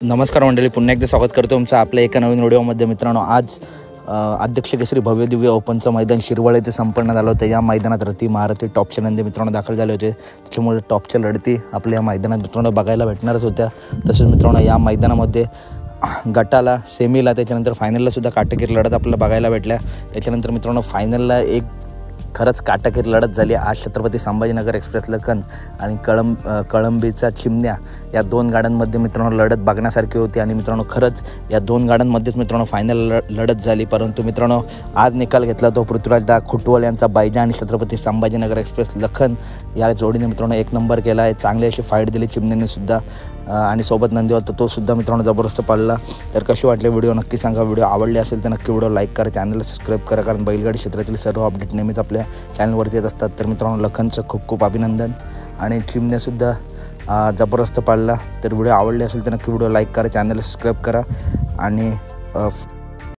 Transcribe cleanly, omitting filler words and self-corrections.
नमस्कार मंडळी, पुन्हा एकदा स्वागत करतो तुमचं आपल्या एका नवीन व्हिडिओमध्ये। मित्रांनो, आज अध्यक्ष केसरी भव्य दिव्य ओपनचं मैदान शिरवळ येथे संपन्न झालं होतं। या मैदानात रती महारथी टॉपचे नंदी मित्रांनो दाखल झाले होते, त्याच्यामुळे टॉपच्या लढती आपल्या या मैदानात मित्रांनो बघायला भेटणारच होत्या। तसेच मित्रांनो, या मैदानामध्ये गटाला, सेमीला, त्याच्यानंतर फायनलला सुद्धा काटेकीर लढत आपल्याला बघायला भेटल्या। त्याच्यानंतर मित्रांनो, फायनलला एक खरंच काटेकीर लढत झाली। आज छत्रपती संभाजीनगर एक्सप्रेस लखन आणि कळंबीचा चिमण्या या दोन गाड्यांमध्ये मित्रांनो लढत बघण्यासारखी होती। आणि मित्रांनो, खरंच या दोन गाड्यांमध्येच मित्रांनो फायनल लढत झाली। परंतु मित्रांनो, आज निकाल घेतला तो पृथ्वीराज खुटवल यांचा बैजा आणि छत्रपती संभाजीनगर एक्सप्रेस लखन या जोडीने मित्रांनो एक नंबर केला आहे। चांगली अशी फाईट दिली चिमण्याने सुद्धा, आणि सोबत नंदी होता तो सुद्धा मित्रांनो जबरदस्त पडला। तर कशी वाटली व्हिडिओ नक्की सांगा। व्हिडिओ आवडली असेल तर नक्की व्हिडिओ लाईक करा, चॅनलला सबस्क्राईब करा, कारण बैलगाडी क्षेत्रातील सर्व अपडेट नेहमीच आपल्या चॅनलवरती येत असतात। तर मित्रांनो, लखनचं खूप खूप अभिनंदन, आणि चिमण्यासुद्धा जबरदस्त पाळला। तर व्हिडिओ आवडली असेल तर नक्की व्हिडिओ लाईक करा, चॅनलला सबस्क्राईब करा, आणि